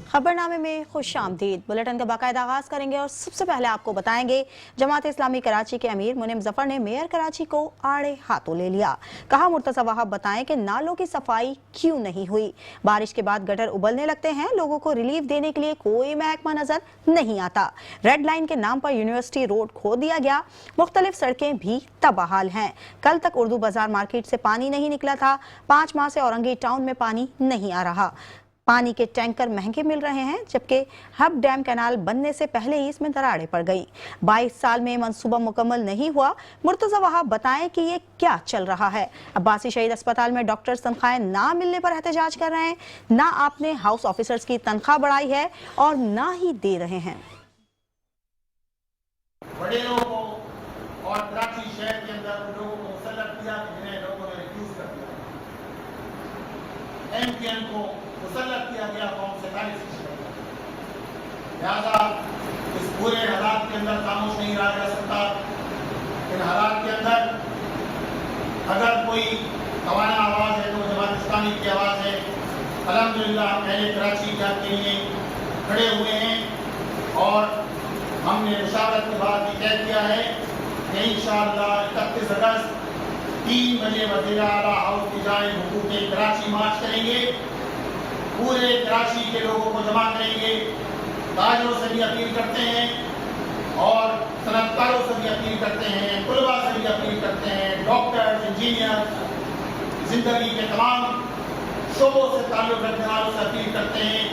खबरनामे में खुशामदीद। बुलेटिन का बाकायदा आगाज करेंगे और सबसे पहले आपको बताएंगे जमात इस्लामी कराची के अमीर मुनीम जफर ने मेयर कराची को आड़े हाथों ले लिया। कहा मुर्तज़ा वहाब बताएं कि नालों की सफाई क्यों नहीं हुई। बारिश के बाद गटर उबलने लगते हैं, लोगों को रिलीफ देने के लिए कोई महकमा नजर नहीं आता। रेड लाइन के नाम पर यूनिवर्सिटी रोड खोद दिया गया, मुख्तलिफ सड़कें भी तबाहाल हैं। कल तक उर्दू बाजार मार्केट से पानी नहीं निकला था, 5 माह से औरंगी टाउन में पानी नहीं आ रहा। पानी के टैंकर महंगे मिल रहे हैं, जबकि हब डैम कैनाल बनने से पहले ही इसमें दरारें पड़ गईं। 22 साल में मंसूबा मुकम्मल नहीं हुआ। मुर्तज़ा वहाब बताएं कि ये क्या चल रहा है। अब्बासी शहीद अस्पताल में डॉक्टर्स तनख्वाहें ना मिलने पर एहतजाज कर रहे हैं। ना आपने हाउस ऑफिसर्स की तनख्वाह बढ़ाई है और ना ही दे रहे हैं। बड़े लोगों को और कराची शहर के अंदर उन लोगों को मुसल्लत किया, जिन्हें लोगों ने रिफ्यूज कर दिया। एमपीएन को मुसल्लत किया गया कौम 47 लिहाजा इस पूरे हालात के अंदर खामोश नहीं रहा जा सकता। इन हालात के अंदर अगर कोई तवाना आवाज है तो जमात इस्लामी की आवाज है। अल्हम्दुलिल्लाह पहले कराची के हक के लिए खड़े हुए हैं और हमने मुशावरत के बाद ये तय किया है कि इंशाअल्लाह 31 अगस्त 3 बजे वज़ीर आला हाउस की जाए हुकूक कराची मार्च करेंगे। पूरे कराची के लोगों को जमा करेंगे। ताजरों से भी अपील करते हैं और सनतकारों से भी अपील करते हैं, तुलबा से भी अपील करते हैं, डॉक्टर, इंजीनियर, जिंदगी के तमाम शोबों से ताल्लुक रखने वालों से अपील करते हैं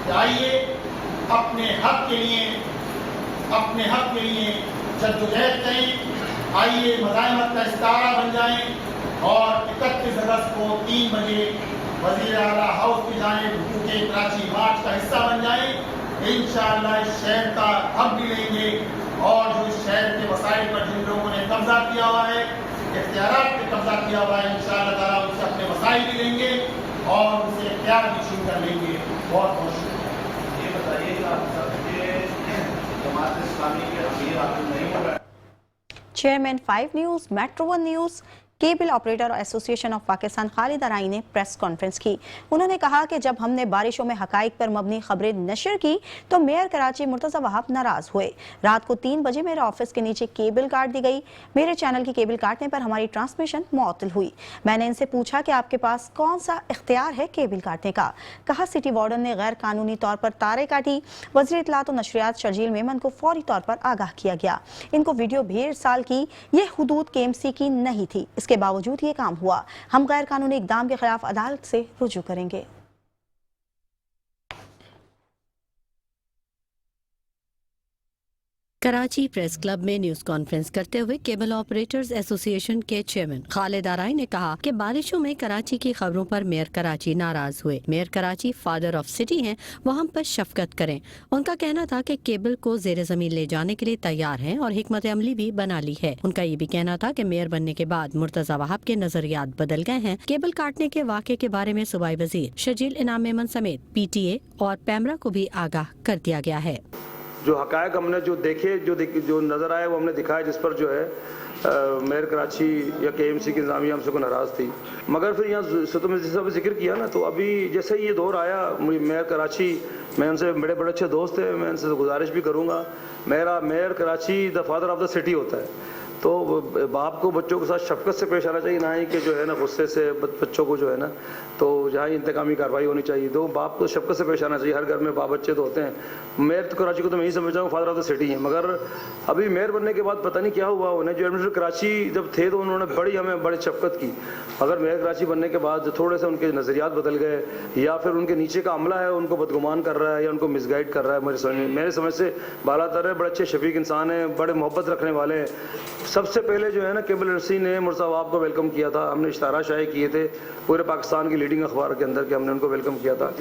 कि आइए अपने हक के लिए जद्दोजहद करें। आइए मज़ाहमत का इस्तारा बन जाएं और 31 अगस्त को 3 बजे वज़ीर आला हाउस की जानिब हुकूक कराची मार्च का हिस्सा बन जाएं। इंशाअल्लाह इस शहर का हक भी लेंगे और जो इस शहर के वसाइल पर जिन लोगों ने कब्जा किया हुआ है, इख्तियारात पे कब्जा किया हुआ है, इंशाअल्लाह ताला उनसे अपने वसाइल भी लेंगे और उनसे इख्तियार भी शुरू कर लेंगे। बहुत बहुत शुक्रिया। ये बताइए जमात इस्लामी के अमीर आखिर नहीं हो रहा है। Chairman 5 news, metro 1 news, cable operator association of Pakistan Khalid Arai ने प्रेस कॉन्फ्रेंस की। उन्होंने कहा कि जब हमने बारिशों में हकाइक पर मबनी खबरें नशर की तो मेयर कराची मुर्तज़ा वहाब नाराज हुए। रात को 3 बजे मेरे ऑफिस के नीचे केबल काट दी गई। मेरे चैनल की केबल काटने पर हमारी ट्रांसमिशन मुअत्तल हुई। मैंने इनसे पूछा कि आपके पास कौन सा इख्तियार है केबल काटने का। कहा सिटी वार्डन ने गैर कानूनी तौर पर तारें काटी। वज़ीर इत्तलात और नशरियात शर्जील मेमन को फौरी तौर पर आगाह किया गया। इनको वीडियो 1.5 साल की ये हुदूद KMC की नहीं थी, के बावजूद ये काम हुआ। हम गैर कानूनी इकदाम के खिलाफ अदालत से रुजू करेंगे। कराची प्रेस क्लब में न्यूज कॉन्फ्रेंस करते हुए केबल ऑपरेटर्स एसोसिएशन के चेयरमैन खालिद अराई ने कहा कि बारिशों में कराची की खबरों पर मेयर कराची नाराज हुए। Mayor Karachi father of city हैं, वो हम पर शफकत करें। उनका कहना था कि केबल को जेर जमीन ले जाने के लिए तैयार हैं और हिकमत अमली भी बना ली है। उनका ये भी कहना था कि मेयर बनने के बाद मुर्तज़ा वहाब के नजरियात बदल गए हैं। केबल काटने के वाक़े के बारे में सूबाई वजीर शर्जील इनाम मेमन समेत PTA और पैमरा को भी आगाह कर दिया गया है। जो हकायक हमने जो देखे जो नज़र आए वो हमने दिखाया, जिस पर जो है मेयर कराची या KMC की इंतजामिया हमसे को नाराज़ थी। मगर फिर यहाँ तुमने जैसा भी जिक्र किया ना, तो अभी जैसे ये दौर आया मेयर कराची, मैं उनसे बड़े अच्छे दोस्त हैं, मैं उनसे गुजारिश भी करूँगा। मेरा mayor Karachi the father of the city होता है, तो बाप को बच्चों के साथ शफकत से पेश आना चाहिए, ना ही कि जो है ना गुस्से से बच्चों को जो है ना, तो जहाँ इंतकामी कार्रवाई होनी चाहिए तो बाप को शफकत से पेश आना चाहिए। हर घर में बाप बच्चे तो होते हैं। मेयर तो कराची को तो मैं ही समझता हूँ फादर ऑफ द सिटी है, मगर अभी मेयर बनने के बाद पता नहीं क्या हुआ उन्हें। जो एडमिनिस्ट्रेटर कराची जब थे तो उन्होंने हमें बड़ी शफकत की, मगर मेयर कराची बनने के बाद थोड़े से उनके नज़रियात बदल गए, या फिर उनके नीचे का अमला है उनको बदगुमान कर रहा है या उनको मिसगाइड कर रहा है। मेरे समझ से बालातर है, बड़े अच्छे शफीक इंसान है, बड़े मोहब्बत रखने वाले हैं। सबसे पहले जो है ना केबल एजेंसी ने मुर्तज़ा वहाब को वेलकम किया था। हमने इश्तारा शाये किए थे पूरे पाकिस्तान की लीडिंग अखबार के अंदर के, हमने उनको वेलकम किया था।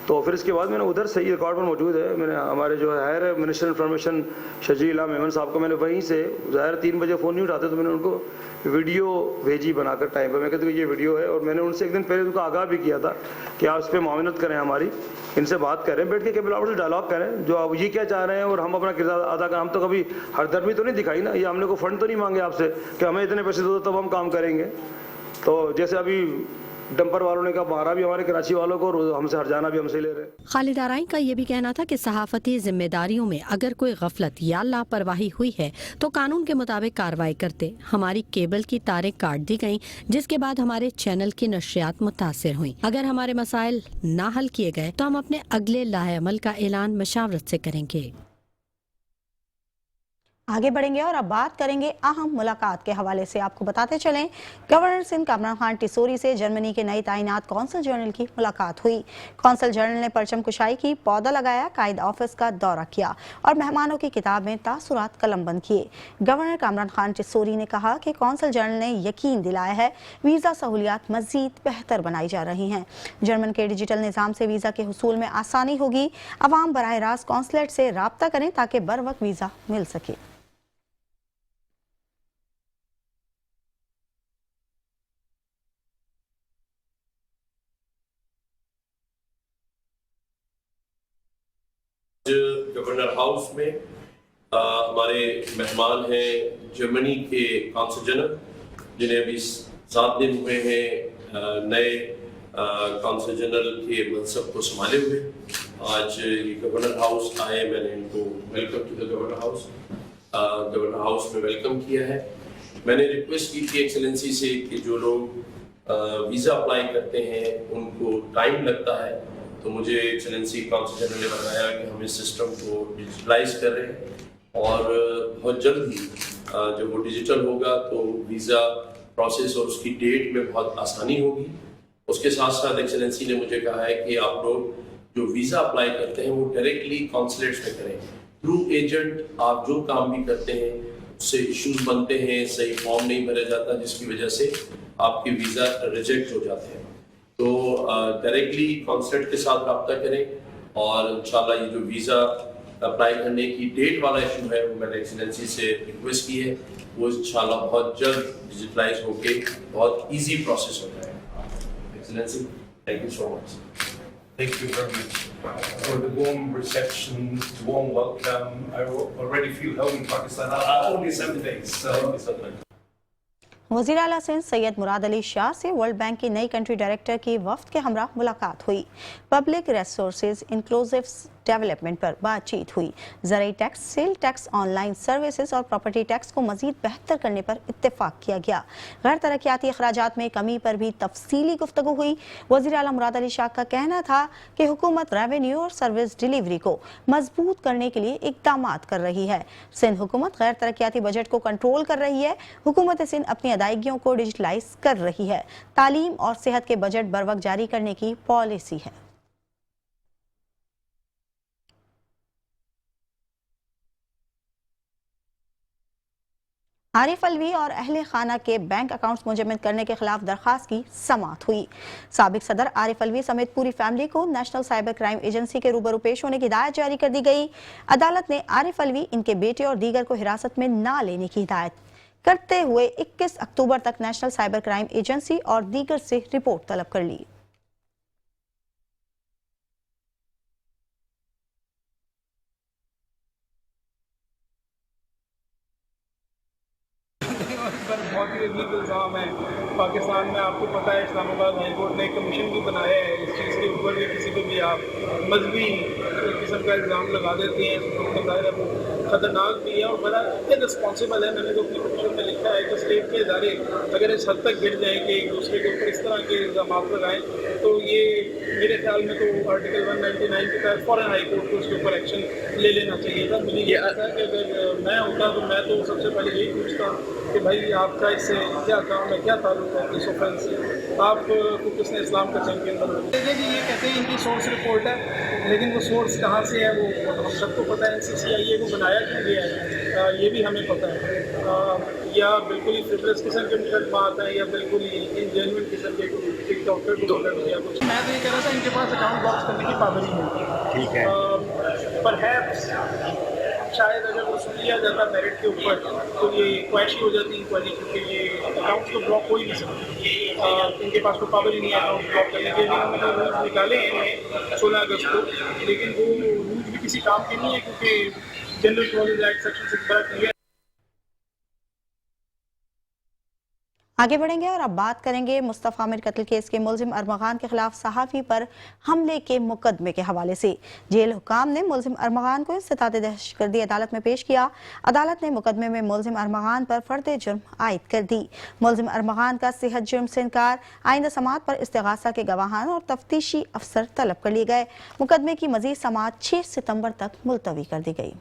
तो फिर इसके बाद मैंने उधर से ही रिकॉर्ड पर मौजूद है, मैंने हमारे जो है मिनिस्टर इन्फॉर्मेशन शर्जील इनाम मेमन साहब को मैंने वहीं से, ज़ाहिर 3 बजे फ़ोन नहीं उठाते, तो मैंने उनको वीडियो भेजी बनाकर टाइम पर। मैं कहती हूँ ये वीडियो है, और मैंने उनसे एक दिन पहले उनको आगाह भी किया था कि आप इस पर मावनत करें, हमारी इनसे बात करें, बैठ के केबल ऑपरेटर से डायलॉग करें, जो आप ये क्या चाह रहे हैं और हम अपना किरदार अदा करें। हम तो कभी हरदर्मी तो नहीं दिखाई ना, ये हमने को फंड तो नहीं मांगे आपसे कि हमें इतने पैसे दो तब हम काम करेंगे। तो जैसे अभी डंपर वालों ने कहा मारा भी हमारे कराची वालों को और हमसे हरजाना भी हमसे ले रहे हैं। खालिद आराई का ये भी कहना था कि सहाफती जिम्मेदारियों में अगर कोई गफलत या लापरवाही हुई है तो कानून के मुताबिक कार्रवाई करते। हमारी केबल की तारें काट दी गईं, जिसके बाद हमारे चैनल की नशरियात मुतासिर हुई। अगर हमारे मसाइल ना हल किए गए तो हम अपने अगले लाहेअमल का ऐलान मशावरत से करेंगे। आगे बढ़ेंगे और अब बात करेंगे अहम मुलाकात के हवाले से। आपको बताते चलें, गवर्नर सिंध कामरान खान टिसोरी से जर्मनी के नई तैनात कौंसल जनरल की मुलाकात हुई। कौंसल जनरल ने परचम कुशाई की, पौधा लगाया, कायद ऑफिस का दौरा किया और मेहमानों की किताब में तासुरात कलमबंद किए। गवर्नर कामरान खान टिसोरी ने कहा कि कौंसल जनरल ने यकीन दिलाया है वीज़ा सहूलियात मजीद बेहतर बनाई जा रही हैं। जर्मन के डिजिटल निज़ाम से वीज़ा के हुसूल में आसानी होगी। अवाम बराह रास्त कौंसलेट से रब्ता करें ताकि बर वक्त वीज़ा मिल सके। गवर्नर हाउस में हमारे मेहमान हैं जर्मनी के कौंसल जनरल, जिन्हें अभी 7 दिन हुए हैं नए कौंसल जनरल के मनसब को संभाले हुए। आज ये गवर्नर हाउस आए, मैंने इनको welcome to the governor house में वेलकम किया है। मैंने रिक्वेस्ट की थी एक्सेलेंसी से कि जो लोग वीज़ा अप्लाई करते हैं उनको टाइम लगता है, तो मुझे एक्सेलेंसी काउंसिल जनरल ने बताया कि हम इस सिस्टम को डिजिटलाइज कर रहे हैं और बहुत जल्द ही जब वो डिजिटल होगा तो वीज़ा प्रोसेस और उसकी डेट में बहुत आसानी होगी। उसके साथ साथ एक्सेलेंसी ने मुझे कहा है कि आप लोग जो वीज़ा अप्लाई करते हैं वो डायरेक्टली कॉन्सुलेट्स में करें। थ्रू एजेंट आप जो काम भी करते हैं उससे इश्यूज बनते हैं, सही फॉर्म नहीं भरा जाता, जिसकी वजह से आपके वीज़ा रिजेक्ट हो जाते हैं। तो डायरेक्टली कॉन्सुलेट के साथ रब्ता करें और इंशाल्लाह ये जो वीज़ा अप्लाई करने की डेट वाला इशू है वो मैंने एक्सीलेंसी से रिक्वेस्ट की है, वो इंशाल्लाह बहुत जल्द डिजिटलाइज होके बहुत इजी प्रोसेस हो जाएगा। Excellency, thank you so much. Thank you very much for the warm reception, the warm welcome. I already feel home in Pakistan. Only 7 days. So. वज़ीर आला सिंध सैयद मुराद अली शाह से वर्ल्ड बैंक की नई कंट्री डायरेक्टर की वफ्द के हमरा मुलाकात हुई। पब्लिक रिसोर्सेज इंक्लूसिव डेवलपमेंट पर बातचीत हुई। ज़राई tax, sale tax, online services और प्रॉपर्टी टैक्स को मजीद बेहतर करने पर इत्तेफाक किया गया। गैर तरक्याती अखराजात में कमी पर भी तफसीली गुफ्तगू हुई। वज़ीर आला मुराद अली शाह का कहना था कि हुकूमत रेवेन्यू और सर्विस डिलीवरी को मजबूत करने के लिए इक़दामात कर रही है। सिंध हुकूमत गैर तरक्याती बजट को कंट्रोल कर रही है। हुकूमत सिंध अपनी अदायगियों को डिजिटलाइज कर रही है। तालीम और सेहत के बजट बर वक्त जारी करने की पॉलिसी है। आरिफ अलवी और अहले खाना के बैंक अकाउंट्स मुजम्मद करने के खिलाफ दरखास्त की समाअत हुई। साबिक सदर आरिफ अलवी समेत पूरी फैमिली को नेशनल साइबर क्राइम एजेंसी के रूबरू पेश होने की हिदायत जारी कर दी गई। अदालत ने आरिफ अलवी, इनके बेटे और दीगर को हिरासत में ना लेने की हिदायत करते हुए 21 अक्टूबर तक नेशनल साइबर क्राइम एजेंसी और दीगर से रिपोर्ट तलब कर ली। बहुत ही अजीब इल्ज़ाम है। पाकिस्तान में आपको पता है इस्लामाबाद हाई कोर्ट ने एक कमीशन भी बनाया है इस चीज़ के ऊपर भी किसी को भी आप मजहबी किस्म का इल्ज़ाम लगा देते हैं तो ज़ाहिर है वो ख़तरनाक भी है और बड़ा इररिस्पॉन्सिबल है। मैंने तो अपनी कमीशन में लिखा है कि स्टेट के इदारे अगर इस हद तक गिर जाएँ कि एक दूसरे के ऊपर इस तरह के इल्ज़ाम लगाएँ तो ये मेरे ख्याल में तो आर्टिकल 199 के तहत फ़ौरन हाई कोर्ट को उसके ऊपर एक्शन ले लेना चाहिए था। मुझे ये आता है कि अगर मैं होता तो मैं तो सबसे पहले यही पूछता कि भाई आपका इससे क्या काम है, क्या ताल्लुक है इस ऑफेंस से, आपको किसने इस्लाम का चैंपियन बना। देखिए जी, ये कहते हैं इनकी सोर्स रिपोर्ट है, लेकिन वो सोर्स कहाँ से है वो हम सबको पता है। NCCIA को बनाया क्यों गया है ये भी हमें पता है। या बिल्कुल ही फ्रिवलेस किस्म के मुकदमात हैं या बिल्कुल ही इनजेन्युइन किस्म के एक डॉक्टर को पकड़ दिया कुछ। मैं तो ये कह रहा था इनके पास अकाउंट ब्लॉक करने की पाबंदी नहीं, ठीक है, पर शायद अगर वो सुन लिया जाता मेरिट के ऊपर तो ये क्वैश हो जाती इंक्वायरी, क्योंकि ये अकाउंट तो ब्लॉक हो ही नहीं सकते। इनके पास तो पावर ही नहीं है अकाउंट ब्लॉक करने के लिए। उन्होंने रूल्स निकाले हैं 16 अगस्त को, लेकिन वो रूल्स भी किसी काम के नहीं है क्योंकि जनरल क्लॉजेज एक्ट सेक्शन 6 बड़ा क्लियर। आगे बढ़ेंगे और अब बात करेंगे मुस्तफा आमिर कत्ल केस के मुलजिम अरमगान के खिलाफ सहाफी पर हमले के मुकदमे के हवाले से। जेल हुकाम ने मुलजिम अरमगान को इस्तिताद दहशतगर्दी अदालत में पेश किया। अदालत ने मुकदमे में मुलजिम अरमगान पर फर्द जुर्म आयद कर दी। मुलजिम अरमगान का सेहत जुर्म से इनकार, आइंदा समात पर इस्तिगासा के गवाहान और तफ्तीशी अफसर तलब कर लिए गए। मुकदमे की मजीद समात 6 सितंबर तक मुलतवी कर दी गई।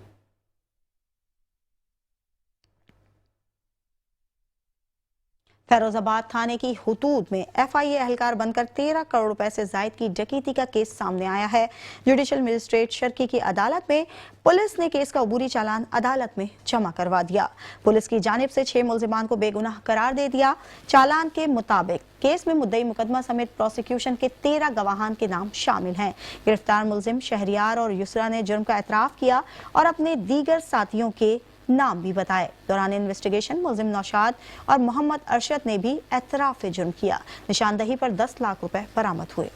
फैरोजाबाद थाने की हुदूद में FIA एहलकार बनकर 13 करोड़ रुपए से जायद की डकैती का केस सामने आया है। जुडिशल मजिस्ट्रेट शर्की की अदालत में पुलिस ने केस का अबूरी चालान अदालत में जमा करवा दिया। पुलिस की जानिब से 6 मुलजिमान को बेगुनाह करार दे दिया। चालान के मुताबिक केस में मुद्दई मुकदमा समेत प्रोसिक्यूशन के 13 गवाहान के नाम शामिल हैं। गिरफ्तार मुलजिम शहरियार और युसरा ने जुर्म का एतराफ किया और अपने दीगर साथियों के नाम भी बताए। दौरान इन्वेस्टिगेशन मुलजिम नौशाद और मोहम्मद अरशद ने भी एतराफ जुर्म किया। निशानदही पर 10 लाख रुपए बरामद हुए।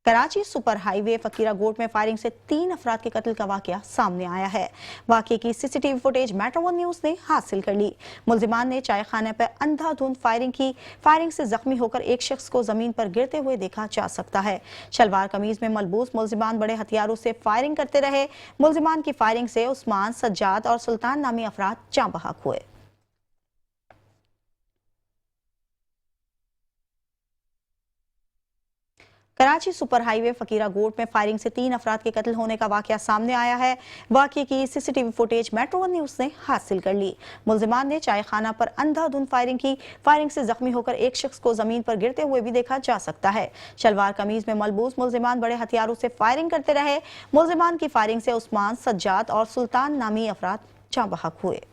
कराची सुपर हाईवे फकीरा गोट में फायरिंग से 3 अफराद के कत्ल का वाकया सामने आया है। वाकये की CCTV footage metro one news ने हासिल कर ली। मुलजिमान ने चाय खाने पर अंधाधुंध फायरिंग की। फायरिंग से जख्मी होकर एक शख्स को जमीन पर गिरते हुए देखा जा सकता है। शलवार कमीज में मलबूस मुलजिमान बड़े हथियारों से फायरिंग करते रहे। मुलजिमान की फायरिंग से उस्मान, सज्जाद और सुल्तान नामी अफराद जाँ बहक हुए। कराची सुपर हाईवे फकीरा गोट में फायरिंग से 3 अफराद के कत्ल होने का वाकया सामने आया है। वाकये की CCTV footage metro one news ने हासिल कर ली। मुलजिमान ने चाय खाना पर अंधाधुंध फायरिंग की। फायरिंग से जख्मी होकर एक शख्स को जमीन पर गिरते हुए भी देखा जा सकता है। शलवार कमीज में मलबूस मुलजिमान बड़े हथियारों से फायरिंग करते रहे। मुलजिमान की फायरिंग से उस्मान, सज्जाद और सुल्तान नामी अफराद जाँ बहक हुए।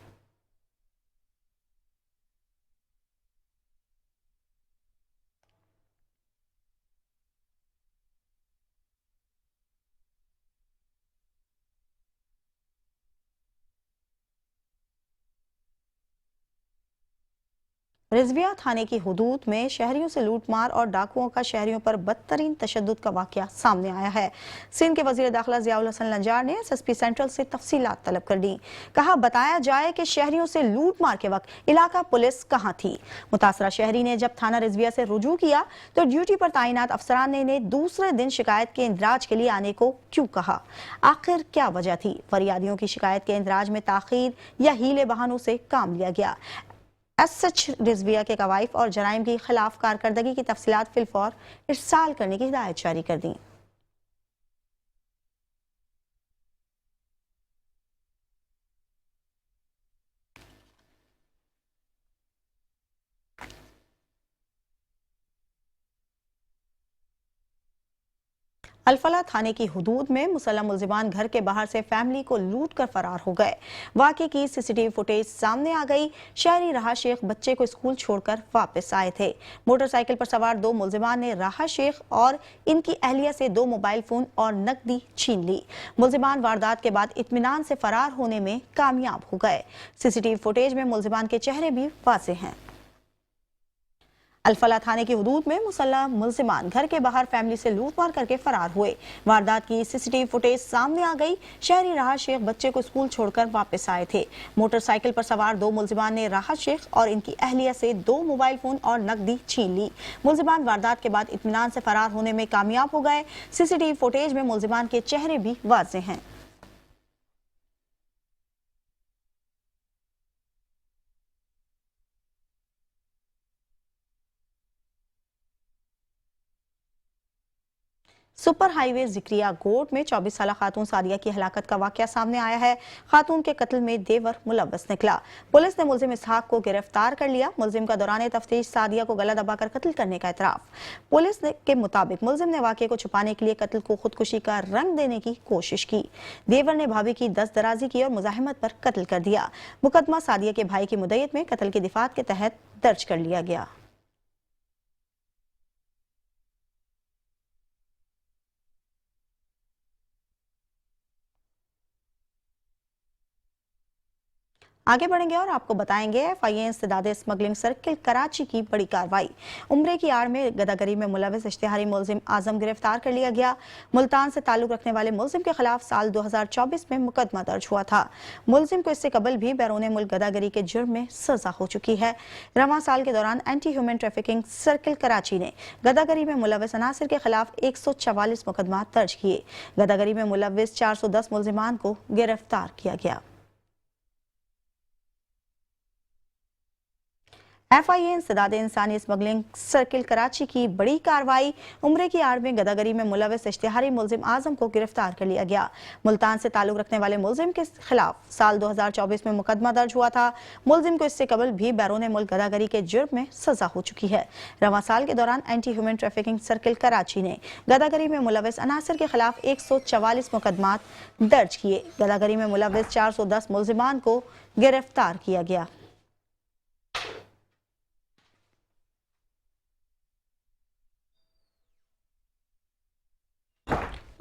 रिजविया थाने की हुदूद में शहरियों से लूटमार और डाकुओं का शहरियों पर बदतरीन तशद्दुद का वाकया सामने आया है। सिंध के वजीर दाखिला ज़ियाउल हसन लंजार ने SSP सेंट्रल से तफसीलात तलब कर दी। कहा, बताया जाए कि शहरियों से लूटमार के वक्त इलाका पुलिस कहाँ थी। मुतासरा शहरी ने जब थाना रिजविया से रुजू किया तो ड्यूटी पर तैनात अफसरान ने इन्हें दूसरे दिन शिकायत के इंदराज के लिए आने को क्यों कहा। आखिर क्या वजह थी। फरियादियों की शिकायत के इंदराज में ताखीर या हीले बहानों से काम लिया गया। SH रिजविया के कवाइफ और जराइम की खिलाफ कारकर्दगी की तफसीलात फिलफौर इरसाल करने की हिदायत जारी कर दी। अलफला थाने की हुदूद में मुसल्लम मुलजिमान घर के बाहर से फैमिली को लूट कर फरार हो गए। वाकये की CCTV फुटेज सामने आ गई। शहरी राहा शेख बच्चे को स्कूल छोड़कर वापस आए थे। मोटरसाइकिल पर सवार 2 मुलजिमान ने राहा शेख और इनकी अहलिया से 2 मोबाइल फोन और नकदी छीन ली। मुलजिमान वारदात के बाद इत्मीनान से फरार होने में कामयाब हो गए। CCTV फुटेज में मुलजिमान के चेहरे भी वाज़ेह हैं। अलफला थाने की हुदूद में मुसल्लम मुलजिमान घर के बाहर फैमिली से लूटमार करके फरार हुए। वारदात की CCTV फुटेज सामने आ गई। शहरी राहत शेख बच्चे को स्कूल छोड़कर वापस आए थे। मोटरसाइकिल पर सवार 2 मुलजिमान ने राहत शेख और इनकी अहलिया से 2 मोबाइल फोन और नकदी छीन ली। मुलजिमान वारदात के बाद इत्मीनान से फरार होने में कामयाब हो गए। CCTV फुटेज में मुलजिमान के चेहरे भी वाज़ेह हैं। सुपर हाईवे जिक्रिया गोट में 24 साल खातून सादिया की हलाकत का वाकया सामने आया है। खातून के कत्ल में देवर मुलव्वस निकला। पुलिस ने मुलजिम इसहाक को गिरफ्तार कर लिया। मुलजिम का दौरान तफ्तीश सादिया को गला दबाकर कत्ल करने का एतराफ। पुलिस के मुताबिक मुलजिम ने वाकये को छुपाने के लिए कत्ल को खुदकुशी का रंग देने की कोशिश की। देवर ने भाभी की दस्तदराजी की और मुजाहिमत पर कत्ल कर दिया। मुकदमा सादिया के भाई की मुद्दत में कत्ल की दिफात के तहत दर्ज कर लिया गया। आगे बढ़ेंगे और आपको बताएंगे FIA इंसदाद स्मगलिंग सर्किल कराची की बड़ी कार्रवाई। उम्रे की आड़ में गदागरी में मुलविस इश्तिहारी मुलजिम आजम गिरफ्तार कर लिया गया। मुल्तान से ताल्लुक रखने वाले मुलजिम के खिलाफ साल 2024 में मुकदमा दर्ज हुआ था। मुलजिम को इससे कबल भी बैरून मुल्क गदागरी के जुर्म में सजा हो चुकी है। रवां साल के दौरान anti human trafficking circle Karachi ने गदागरी में मुलविस अनासिर के खिलाफ 144 मुकदमा दर्ज किए। गदागरी में मुलविस 410 मुलजिमान को गिरफ्तार किया गया। FIA इंसदाद इंसानी स्मगलिंग सर्किल कराची की बड़ी कार्रवाई। उम्रे की आड़ में गदागरी में मुलविस इश्तिहारी मुलजिम आजम को गिरफ्तार कर लिया गया। मुल्तान से ताल्लुक रखने वाले मुलजिम के खिलाफ साल 2024 में मुकदमा दर्ज हुआ था। मुलजिम को इससे कबल भी बैरून मुल्क गदागरी के जुर्म में सजा हो चुकी है। रवां साल के दौरान anti human trafficking circle Karachi ने गदागरी में मुलविस अनासिर के खिलाफ 144 मुकदमा दर्ज किए। गदागरी में मुलविस 410 मुलजिमान को गिरफ्तार किया गया।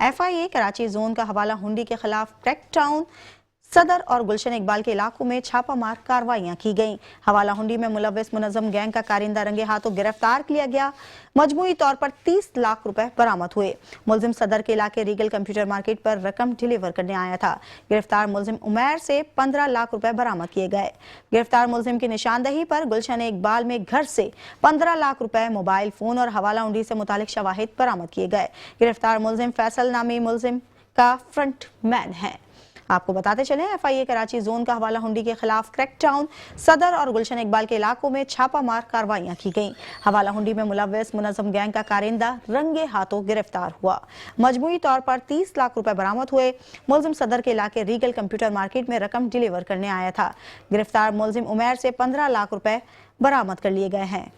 FIA कराची जोन का हवाला हुंडी के खिलाफ क्रैकडाउन। सदर और गुलशन इकबाल के इलाकों में छापामार कार्रवाइयां की गईं। हवाला हुंडी में मुलविस मुनज़्ज़म गैंग का कारिंदा रंगे हाथों गिरफ्तार किया गया। मजमूई तौर पर 30 लाख रुपए बरामद हुए। मुलजिम सदर के इलाके रीगल कंप्यूटर मार्केट पर रकम डिलीवर करने आया था। गिरफ्तार मुलजिम उमैर से 15 लाख रुपए बरामद किए गए। गिरफ्तार मुलजिम की निशानदही पर गुलशन इकबाल में घर से 15 लाख रुपए, मोबाइल फोन और हवाला हुंडी से मुतालिक शवाहिद बरामद किए गए। गिरफ्तार मुलजिम फैसल नामी मुलजिम का फ्रंट मैन है। आपको बताते चले FIA कराची जोन का हवाला हुंडी के खिलाफ क्रैकडाउन। सदर और गुलशन इकबाल के इलाकों में छापामार कार्रवाइयां की गईं। हवाला हुंडी में मुलविस मुनज़्ज़म गैंग का कारिंदा रंगे हाथों गिरफ्तार हुआ। मजमूई तौर पर 30 लाख रुपए बरामद हुए। मुलजिम सदर के इलाके रीगल कंप्यूटर मार्केट में रकम डिलीवर करने आया था। गिरफ्तार मुलजिम उमैर से 15 लाख रुपए बरामद कर लिए गए हैं।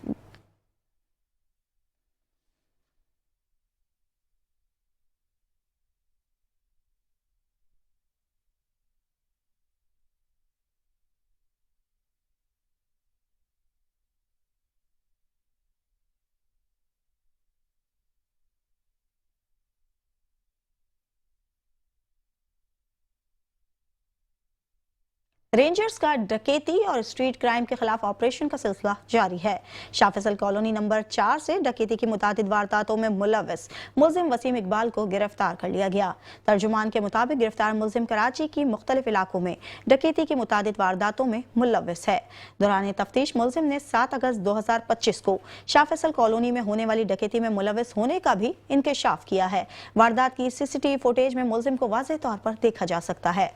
रेंजर्स का डकैती और स्ट्रीट क्राइम के खिलाफ ऑपरेशन का सिलसिला जारी है। शाफिसल कॉलोनी नंबर 4 से डकैती की मुतादिद वारदातों में मुलविस मुलजिम वसीम इकबाल को गिरफ्तार कर लिया गया। तर्जुमान के मुताबिक गिरफ्तार मुलजिम कराची की मुख्तलिफ इलाकों में डकैती की मुतादिद वारदातों में मुलविस है। दौरान तफ्तीश मुलजिम ने 7 अगस्त 2025 को शाफिसल कॉलोनी में होने वाली डकैती में मुलविस होने का भी इंकशाफ किया है। वारदात की CCTV फुटेज में मुलजिम को वाज़ेह तौर पर देखा जा सकता है।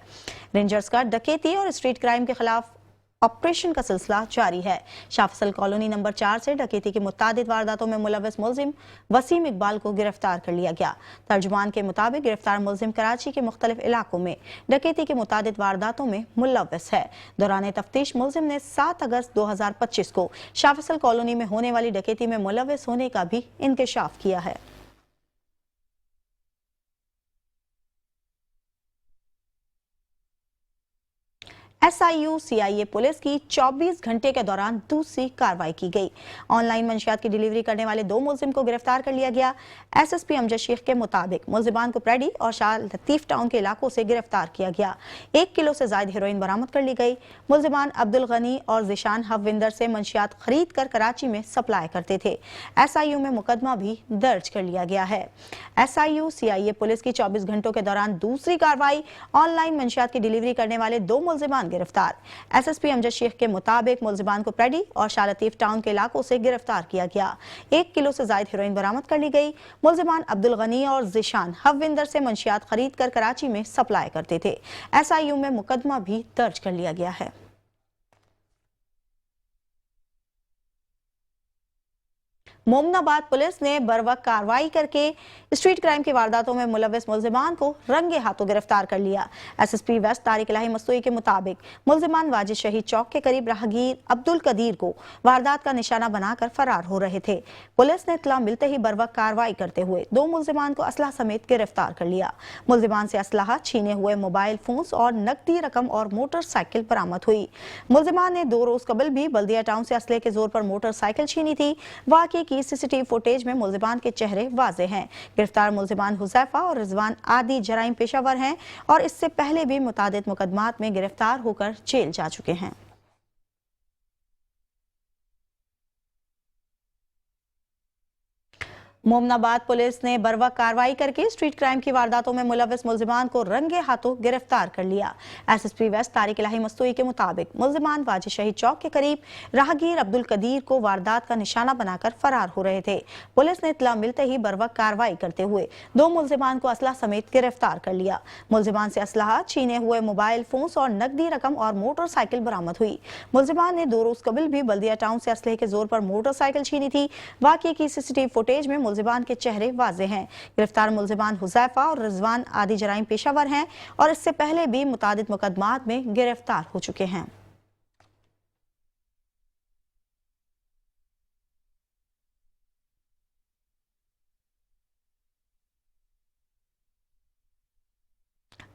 रेंजर्स का डकैती और स्ट्रीट क्राइम के खिलाफ ऑपरेशन का सिलसिला जारी है। शाफिसल कॉलोनी नंबर 4 से डकैती की मुतादिद वारदातों में मुलविस मुलजिम वसीम इकबाल को गिरफ्तार कर लिया गया। तर्जुमान के मुताबिक गिरफ्तार मुलजिम कराची के मुख्तलिफ इलाकों में डकैती की मुतादिद वारदातों में मुलविस है। दौरान तफ्तीश मुलजिम ने 7 अगस्त 2025 को शाफिसल कॉलोनी में होने वाली डकैती में मुलविस होने का भी इंकशाफ किया है। SIU CIA पुलिस की 24 घंटे के दौरान दूसरी कार्रवाई की गई। ऑनलाइन मंशियात की डिलीवरी करने वाले 2 मुलजिम को गिरफ्तार कर लिया गया। SSP अमजद शेख के मुताबिक मुलजिमान को प्रेडी और शाह लतीफ टाउन के इलाकों से गिरफ्तार किया गया। 1 किलो से ज्यादा हेरोइन बरामद कर ली गई। मुलजिमान अब्दुल गनी और जिशान हविंदर से मंशियात खरीद कर कराची में सप्लाई करते थे। SIU में मुकदमा भी दर्ज कर लिया गया है। SIU CIA पुलिस की 24 घंटों के दौरान दूसरी कार्रवाई। ऑनलाइन मंशियात की डिलीवरी करने वाले 2 मुलजिमान गिरफ्तार। SSP अमजद शेख के मुताबिक मुलजिमान को प्रेडी और शाह लतीफ टाउन के इलाकों से गिरफ्तार किया गया। 1 किलो से ज्यादा हेरोइन बरामद कर ली गई। मुलजिमान अब्दुल गनी और जिशान हविंदर से मंशियात खरीद कर कराची में सप्लाई करते थे। SIU में मुकदमा भी दर्ज कर लिया गया है। मोमनाबाद पुलिस ने बरवक्त कार्रवाई करके स्ट्रीट क्राइम की वारदातों में मुलविस मुलजिमान को रंगे हाथों गिरफ्तार कर लिया। SSP वेस्ट तारिक इलाही मस्तूई के मुताबिक मुलजिमान वाजिद शहीद चौक के करीब राहगीर अब्दुल कदीर को वारदात का निशाना बनाकर फरार हो रहे थे। पुलिस ने इत्तला मिलते ही बरवक्त कार्रवाई करते हुए 2 मुलजिमान को असलाह समेत गिरफ्तार कर लिया। मुलजिमान से असलाह, छीने हुए मोबाइल फोन और नकदी रकम और मोटरसाइकिल बरामद हुई। मुलजिमान ने 2 रोज कबल भी बल्दिया टाउन से असले के जोर पर मोटरसाइकिल छीनी थी। वाकये की की सीसीटीवी फुटेज में मुल्जिमान के चेहरे वाजे हैं। गिरफ्तार मुल्जिमान हुजैफा और रिजवान आदि जराइम पेशावर हैं और इससे पहले भी मुतादिद मुकदमात में गिरफ्तार होकर जेल जा चुके हैं। मोमनाबाद पुलिस ने बरवक कार्रवाई करके स्ट्रीट क्राइम की वारदातों में मुलविस मुल्जिमान को रंगे हाथों गिरफ्तार कर लिया। एसएसपी वेस्ट तारिक इलाही मस्तूई के मुताबिक मुल्जिमान वाजी शहीद चौक के करीब राहगीर अब्दुल कदीर को वारदात का निशाना बनाकर फरार हो रहे थे। पुलिस ने इत्तला मिलते ही बरवक कार्रवाई करते हुए 2 मुल्जिमान को असला समेत गिरफ्तार कर लिया। मुल्जिमान से असलाहा, छीने हुए मोबाइल फोन और नकदी रकम और मोटरसाइकिल बरामद हुई। मुल्जिमान ने 2 रोज कबल भी बल्दिया टाउन से असलहे के जोर पर मोटरसाइकिल छीनी थी। वाकये की सीसीटीवी फुटेज में मुल्जिमान के चेहरे वाजे हैं। गिरफ्तार मुल्जिमान हुजैफा और रिजवान आदि जराइम पेशावर हैं और इससे पहले भी मुतादिद मुकदमात में गिरफ्तार हो चुके हैं।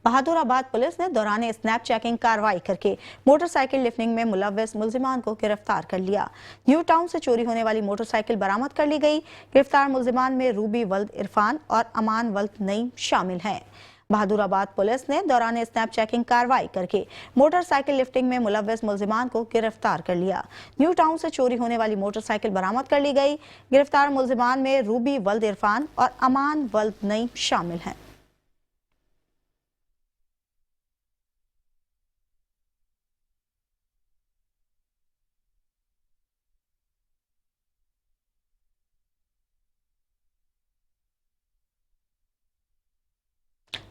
बहादुराबाद पुलिस ने दौरान स्नैप चेकिंग कार्रवाई करके मोटरसाइकिल लिफ्टिंग में मुलविस मुल्जिमान को गिरफ्तार कर लिया। न्यू टाउन से चोरी होने वाली मोटरसाइकिल बरामद कर ली गई। गिरफ्तार मुल्जिमान में रूबी वल्द इरफान और अमान वल्द नईम शामिल हैं। बहादुराबाद पुलिस ने दौरान स्नैप चेकिंग कार्रवाई करके मोटरसाइकिल लिफ्टिंग में मुलविस मुल्जिमान को गिरफ्तार कर लिया। न्यू टाउन से चोरी होने वाली मोटरसाइकिल बरामद कर ली गई। गिरफ्तार मुल्जिमान में रूबी वल्द इरफान और अमान वल्द नईम शामिल हैं।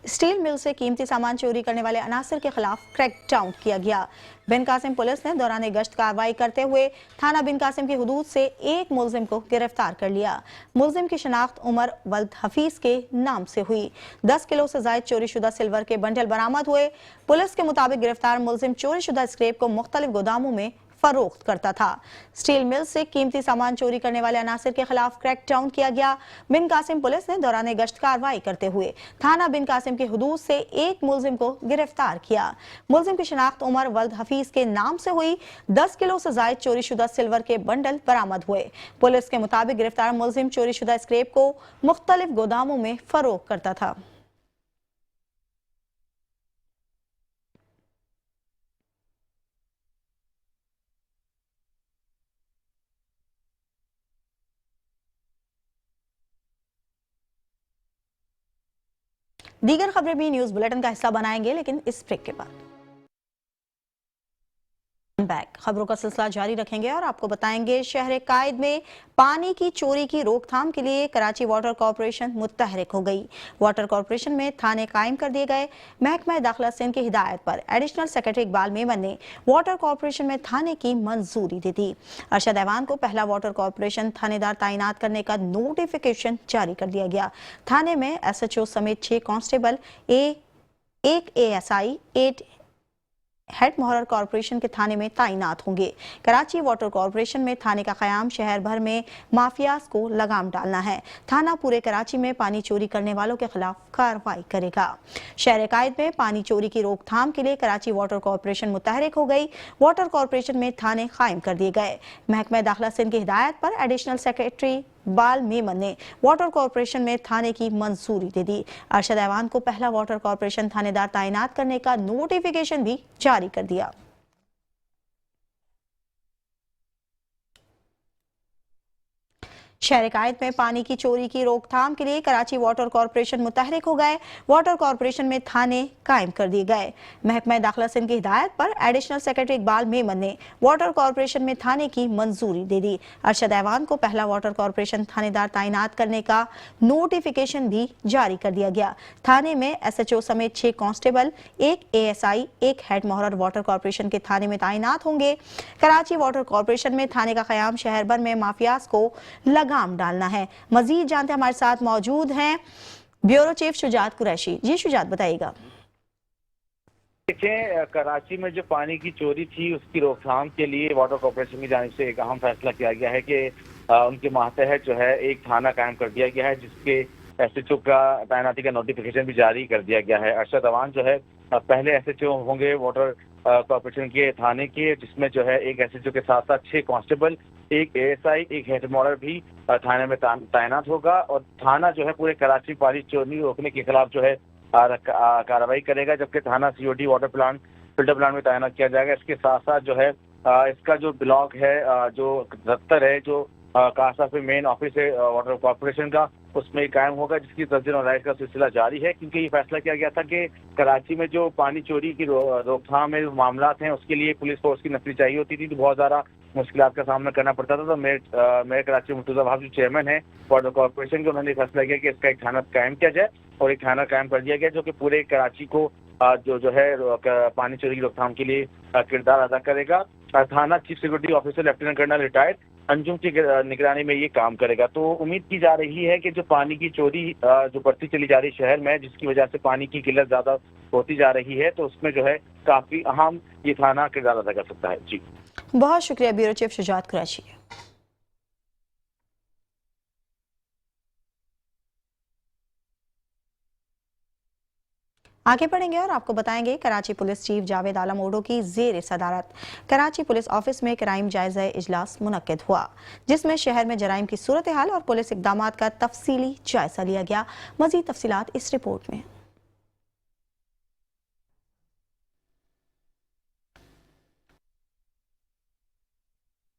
स्टील मिल से कीमती सामान चोरी करने वाले अनासिर के खिलाफ क्रैकडाउन किया गया। बिन कासिम पुलिस ने दौरान गश्त कार्रवाई करते हुए थाना बिन कासिम की हुदूद से एक मुल्जिम को गिरफ्तार कर लिया। मुल्जिम की शनाख्त उमर वल्द हफीज के नाम से हुई। 10 किलो से जायद चोरीशुदा सिल्वर के बंडल बरामद हुए। पुलिस के मुताबिक गिरफ्तार मुल्जिम चोरीशुदा स्क्रैप को मुख्तलिफ गोदामों में फरोख्त करता था। स्टील मिल से कीमती सामान चोरी करने वाले अनासिर के खिलाफ क्रैकडाउन किया गया। बिन कासिम पुलिस ने दौरान गश्त कार्रवाई करते हुए थाना बिन कासिम की हुदूद से एक मुल्जिम को गिरफ्तार किया। मुल्जिम की शनाख्त उमर वल्द हफीज के नाम से हुई। 10 किलो से जायद चोरीशुदा सिल्वर के बंडल बरामद हुए। पुलिस के मुताबिक गिरफ्तार मुल्जिम चोरीशुदा स्क्रैप को मुख्तलिफ गोदामों में फरोख्त करता था। दीगर खबरें भी न्यूज बुलेटिन का हिस्सा बनाएंगे, लेकिन इस ब्रेक के बाद बैक खबरों का सिलसिला जारी रखेंगे और आपको बताएंगे शहर कायद में पानी की चोरी की रोकथाम के लिए कराची वाटर कॉरपोरेशन मुतहरिक हो गई। वाटर कॉरपोरेशन में थाने कायम कर दिए गए। महकमा दाखिला सिंध की हिदायत पर एडिशनल सेक्रेटरी इकबाल मेमन ने वाटर कॉरपोरेशन में थाने की मंजूरी दी थी। अरशद ऐवान को पहला वाटर कॉरपोरेशन थानेदार तैनात करने का नोटिफिकेशन जारी कर दिया गया। थाने में SHO समेत 6 कांस्टेबल, 1 ASI, 8 हेड मोहर्रर कॉरपोरेशन के थाने में तैनात होंगे। कराची वाटर कॉरपोरेशन में थाने का क़याम शहर भर में माफियाज को लगाम डालना है। थाना पूरे कराची में पानी चोरी करने वालों के खिलाफ कार्रवाई करेगा। शहर कायद में पानी चोरी की रोकथाम के लिए कराची वाटर कॉरपोरेशन मुतहरिक हो गई। वाटर कॉरपोरेशन में थाने कायम कर दिए गए। महकमा दाखिला सिंध की हिदायत पर एडिशनल सेक्रेटरी इकबाल मेमन ने वाटर कॉरपोरेशन में थाने की मंजूरी दे दी। अरशद ऐवान को पहला वाटर कॉरपोरेशन थानेदार तैनात करने का नोटिफिकेशन भी जारी कर दिया। शहर कायद में पानी की चोरी की रोकथाम के लिए कराची वाटर कॉरपोरेशन मुतहरिक हो गए। वाटर कॉरपोरेशन में थाने कायम कर दिए गए। महकमा दाखिला सिंध की हिदायत पर एडिशनल सेक्रेटरी इकबाल मेमन ने वाटर कॉरपोरेशन में थाने की मंजूरी दे दी। अरशद ऐवान को पहला वाटर कॉरपोरेशन थानेदार तैनात करने का नोटिफिकेशन भी जारी कर दिया गया। थाने में SHO समेत 6 कांस्टेबल, 1 ASI, 1 हेड मोहर्रर वाटर कॉरपोरेशन के थाने में तैनात होंगे। कराची वाटर कॉरपोरेशन में थाने का क़याम शहर भर में माफियाज को लगाम डालना है। मजीद जानते हमारे साथ मौजूद हैं ब्यूरो चीफ शुजात कुरैशी। जी शुजात, बताइएगा। देखिए, कराची में जो पानी की चोरी थी उसकी रोकथाम के लिए वाटर कॉरपोरेशन की जानिब से एक अहम फैसला किया गया है कि उनके मातहत जो है एक थाना कायम कर दिया गया है, जिसके SHO का तैनाती का नोटिफिकेशन भी जारी कर दिया गया है। अरशद ऐवान जो है पहले SHO होंगे वाटर कॉर्पोरेशन के थाने के, जिसमें जो है एक एसएचओ के साथ साथ 6 कांस्टेबल, एक एएसआई, एक हेड मॉडल भी थाने में तैनात होगा। और थाना जो है पूरे कराची पानी चोरी रोकने के खिलाफ जो है कार्रवाई करेगा, जबकि थाना COD water plant filter plant में तैनात किया जाएगा। इसके साथ साथ जो है इसका जो ब्लॉक है, जो दफ्तर है, जो कासा पे मेन ऑफिस है वाटर कॉर्पोरेशन का, उसमें कायम होगा, जिसकी तस्दीर और राइट का सिलसिला जारी है। क्योंकि ये फैसला किया गया था कि कराची में जो पानी चोरी की रोकथाम में मामला हैं, उसके लिए पुलिस फोर्स की नफरी चाहिए होती थी, तो बहुत ज़्यादा मुश्किलात का सामना करना पड़ता था। तो मेयर कराची मुर्तज़ा वहाब जो चेयरमैन है वाटर कॉर्पोरेशन के, उन्होंने फैसला किया कि इसका एक थाना कायम किया जाए, और एक थाना कायम कर दिया गया जो कि पूरे कराची को जो है पानी चोरी की रोकथाम के लिए किरदार अदा करेगा। थाना chief security officer lieutenant colonel retired Anjum की निगरानी में ये काम करेगा। तो उम्मीद की जा रही है कि जो पानी की चोरी जो बढ़ती चली जा रही शहर में, जिसकी वजह से पानी की किल्लत ज्यादा होती जा रही है, तो उसमें जो है काफी अहम ये थाना किरदार अदा कर सकता है। जी, बहुत शुक्रिया ब्यूरो चीफ शुजात कुरैशी। आगे बढ़ेंगे और आपको बताएंगे कराची पुलिस चीफ जावेद आलम ओडो की ज़ेर सदारत कराची पुलिस ऑफिस में क्राइम जायजा इजलास मुनक्किद हुआ, जिसमें शहर में जराइम की सूरत हाल और पुलिस इक़दामात का तफसीली जायजा लिया गया। मज़ीद तफसीलात इस रिपोर्ट में।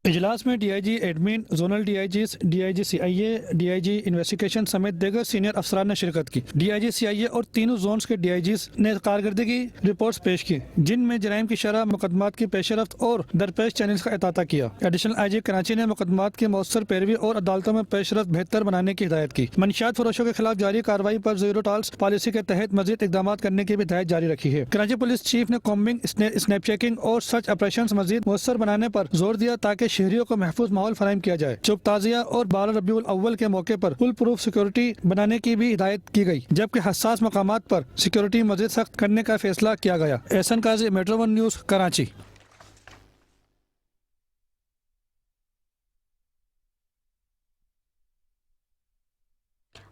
इजलास में DIG admin, zonal DIGs, DIG CIA, DIG investigation समेत दीगर सीनियर अफसरान ने शिरकत की। डीआईजी सीआईए और तीनों जोन्स के डीआईजीज ने कारकर्दगी रिपोर्ट्स पेश की, जिनमें जराइम की शरह, मुकदमात की पेशरफ्त और दरपेश चैनल्स का अहता किया। एडिशनल आईजी कराची ने मुकदमात की मौसर पैरवी और अदालतों में पेशरफ्त बेहतर बनाने की हिदायत की। मंशियात फरोशों के खिलाफ जारी कार्रवाई पर जीरो टॉलरेंस पॉलिसी के तहत मजीद इकदाम करने की भी हिदायत जारी रखी है। कराची पुलिस चीफ ने कॉम्बिंग, स्नैप चेकिंग और सर्च ऑपरेशंस मजीद मौसर बनाने पर जोर दिया, ताकि शहरियों को महफूज माहौल फराहम किया जाए। चुप ताजिया और 12 रबीउल अव्वल के मौके पर फुल प्रूफ सिक्योरिटी बनाने की भी हिदायत की गई, जबकि हसास मकामात पर सिक्योरिटी मजीद सख्त करने का फैसला किया गया। एहसन काजी, मेट्रो 1 न्यूज़, कराची।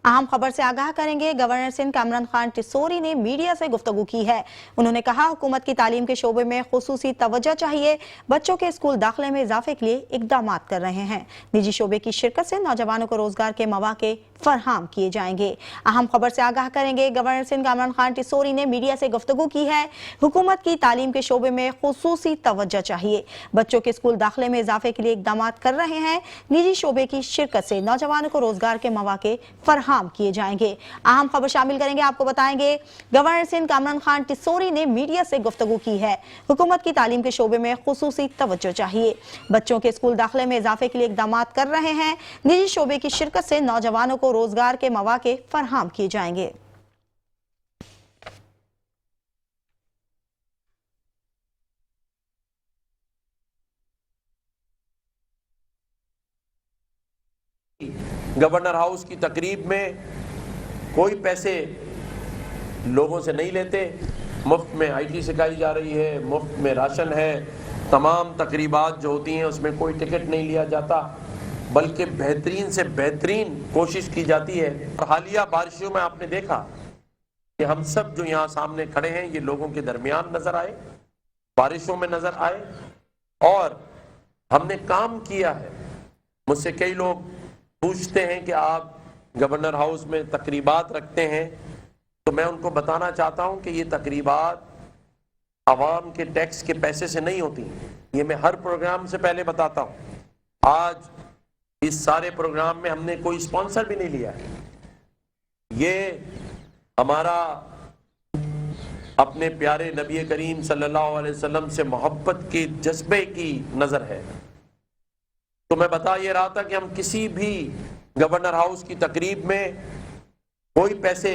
अहम खबर से आगाह करेंगे। गवर्नर सिंध कामरान खान टिसोरी ने मीडिया से गुफ्तगू की है। उन्होंने कहा, हुकूमत की तालीम के शोबे में खुसूसी तवज्जो चाहिए। बच्चों के स्कूल दाखिले में इजाफे के लिए इकदाम कर रहे हैं। निजी शोबे की शिरकत से नौजवानों को रोजगार के मौके फराहम किए जाएंगे। अहम खबर से आगाह करेंगे। गवर्नर सिंध कामरान खान टिसोरी ने मीडिया से गुफ्तगू की है। हुकूमत की तालीम के शोबे में खुसूसी तवज्जो चाहिए। बच्चों के स्कूल दाखिले में इजाफे के लिए इकदाम कर रहे हैं। निजी शोबे की शिरकत से नौजवानों को रोजगार के मौके फराहम किए जाएंगे। अहम खबर शामिल करेंगे, आपको बताएंगे गवर्नर सिंध कामरान खान टिसोरी ने मीडिया से गुफ्तगू की है। हुकूमत की तालीम के शोबे में खुसूसी तवज्जो चाहिए। बच्चों के स्कूल दाखिले में इजाफे के लिए इकदाम कर रहे हैं। निजी शोबे की शिरकत से नौजवानों को रोजगार के मौके फराहम किए जाएंगे। गवर्नर हाउस की तकरीब में कोई पैसे लोगों से नहीं लेते, मुफ्त में आईटी सिखाई जा रही है, मुफ्त में राशन है, तमाम तकरीबात जो होती हैं उसमें कोई टिकट नहीं लिया जाता, बल्कि बेहतरीन से बेहतरीन कोशिश की जाती है। हालिया बारिशों में आपने देखा कि हम सब जो यहाँ सामने खड़े हैं ये लोगों के दरमियान नजर आए, बारिशों में नजर आए, और हमने काम किया है। मुझसे कई लोग पूछते हैं कि आप गवर्नर हाउस में तकरीबात रखते हैं, तो मैं उनको बताना चाहता हूं कि ये तकरीबात आवाम के टैक्स के पैसे से नहीं होती। ये मैं हर प्रोग्राम से पहले बताता हूं। आज इस सारे प्रोग्राम में हमने कोई स्पॉन्सर भी नहीं लिया है। ये हमारा अपने प्यारे नबी करीम सल्लल्लाहु अलैहि वसल्लम से मोहब्बत के जज्बे की नजर है। तो मैं बता ये रहा था कि हम किसी भी गवर्नर हाउस की तकरीब में कोई पैसे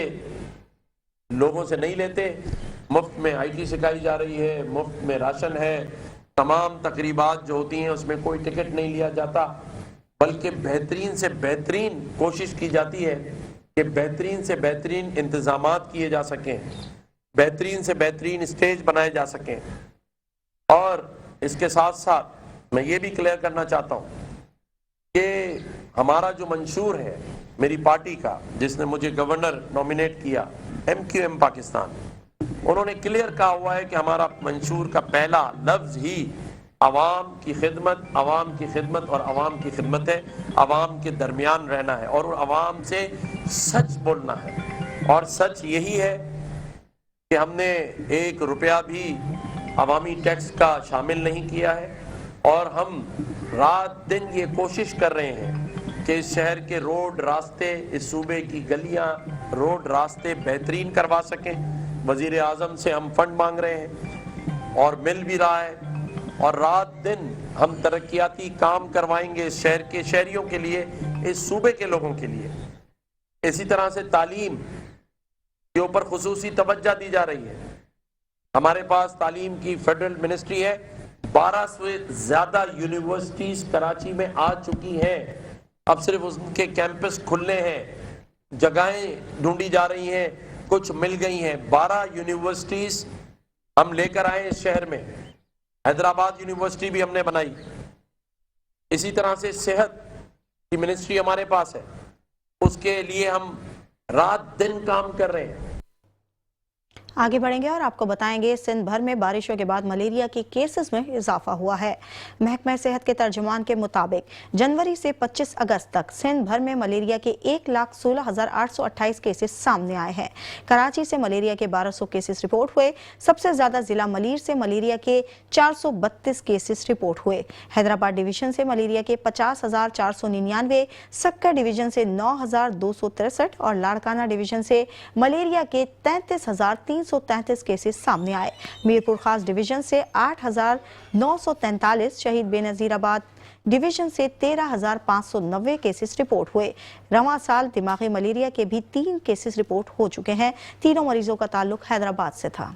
लोगों से नहीं लेते, मुफ्त में आईटी सिखाई जा रही है, मुफ्त में राशन है, तमाम तकरीबात जो होती हैं उसमें कोई टिकट नहीं लिया जाता, बल्कि बेहतरीन से बेहतरीन कोशिश की जाती है कि बेहतरीन से बेहतरीन इंतजामात किए जा सकें, बेहतरीन से बेहतरीन स्टेज बनाए जा सकें। और इसके साथ साथ मैं ये भी क्लियर करना चाहता हूँ कि हमारा जो मंशूर है मेरी पार्टी का, जिसने मुझे गवर्नर नॉमिनेट किया, MQM पाकिस्तान, उन्होंने क्लियर कहा हुआ है कि हमारा मंशूर का पहला लफ्ज ही आवाम की खिदमत और आवाम की खिदमत है। आवाम के दरमियान रहना है और आवाम से सच बोलना है। और सच यही है कि हमने 1 रुपया भी अवामी टैक्स का शामिल नहीं किया है और हम रात दिन ये कोशिश कर रहे हैं कि इस शहर के रोड रास्ते, इस सूबे की गलियां, रोड रास्ते बेहतरीन करवा सकें। वजीर आज़म से हम फंड मांग रहे हैं और मिल भी रहा है और रात दिन हम तरक्याती काम करवाएंगे इस शहर के शहरियों के लिए, इस सूबे के लोगों के लिए। इसी तरह से तालीम के ऊपर खुसूसी तवज्जो दी जा रही है। हमारे पास तालीम की फेडरल मिनिस्ट्री है। 12 से ज्यादा यूनिवर्सिटीज कराची में आ चुकी हैं। अब सिर्फ उनके कैंपस खुलने हैं, जगहें ढूंढी जा रही हैं, कुछ मिल गई हैं। 12 यूनिवर्सिटीज हम लेकर आए इस शहर में। हैदराबाद यूनिवर्सिटी भी हमने बनाई। इसी तरह से सेहत की मिनिस्ट्री हमारे पास है, उसके लिए हम रात दिन काम कर रहे हैं। आगे बढ़ेंगे और आपको बताएंगे सिंध भर में बारिशों के बाद मलेरिया के केसेस में इजाफा हुआ है। महकमा सेहत के तर्जुमान के मुताबिक जनवरी से 25 अगस्त तक सिंध भर में मलेरिया के 1,16,828 केसेस सामने आए हैं। कराची से मलेरिया के 1200 केसेस रिपोर्ट हुए। सबसे ज्यादा जिला मलीर से मलेरिया के 432 केसेस रिपोर्ट हुए। हैदराबाद डिवीजन से मलेरिया के 50,499, सक्कर डिवीजन से 9,263 और लाड़काना डिवीजन से मलेरिया के 33,333 केसेस सामने आए। मीरपुर खास डिवीजन से 8,943, शहीद बेनजीराबाद डिवीजन से 13,590 केसेस रिपोर्ट हुए। रवां साल दिमागी मलेरिया के भी 3 केसेस रिपोर्ट हो चुके हैं। तीनों मरीजों का ताल्लुक हैदराबाद से था।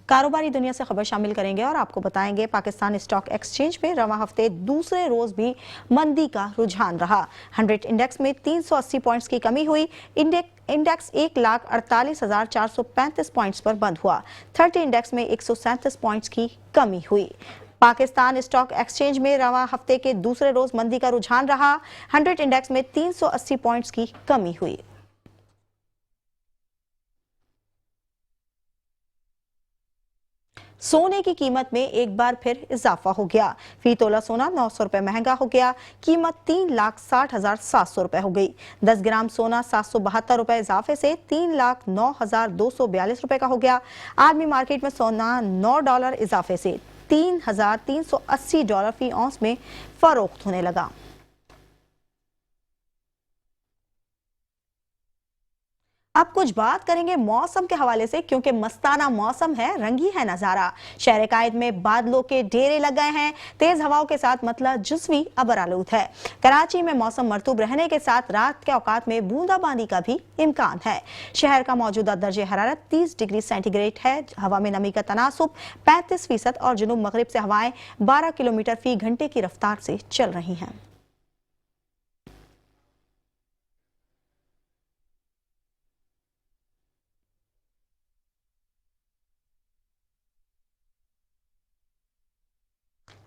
कारोबारी दुनिया से खबर शामिल करेंगे और आपको बताएंगे पाकिस्तान स्टॉक एक्सचेंज में रवां हफ्ते दूसरे रोज भी मंदी का रुझान रहा। 100 इंडेक्स में 380 पॉइंट्स की कमी हुई। इंडेक्स 1,48,435 पॉइंट्स पर बंद हुआ। 30 इंडेक्स में 137 पॉइंट्स की कमी हुई। पाकिस्तान स्टॉक एक्सचेंज में रवां हफ्ते के दूसरे रोज मंदी का रुझान रहा। 100 इंडेक्स में 380 पॉइंट्स की कमी हुई। सोने की कीमत में एक बार फिर इजाफा हो गया। फी तोला सोना 900 रुपए महंगा हो गया। कीमत 3,60,700 रुपए हो गई। 10 ग्राम सोना 772 रुपए इजाफे से 3,09,242 रुपए का हो गया। आर्मी मार्केट में सोना $9 इजाफे से $3,380 फी औंस में फरोख्त होने लगा। अब कुछ बात करेंगे मौसम के हवाले से, क्योंकि मस्ताना मौसम है, रंगी है नजारा। शहर कायद में बादलों के ढेरे लग गए हैं। तेज हवाओं के साथ मतला जुज़वी अबर आलूद है। कराची में मौसम मरतूब रहने के साथ रात के औकात में बूंदाबांदी का भी इम्कान है। शहर का मौजूदा दर्जे हरारत 30 डिग्री सेंटीग्रेड है। हवा में नमी का तनासुब 35% और जुनूब मगरिब से हवाएं 12 किलोमीटर फी घंटे की रफ्तार से चल रही हैं।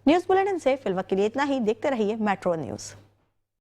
न्यूज़ बुलेटिन से फिलवक्त के लिए इतना ही। देखते रहिए मेट्रो न्यूज़।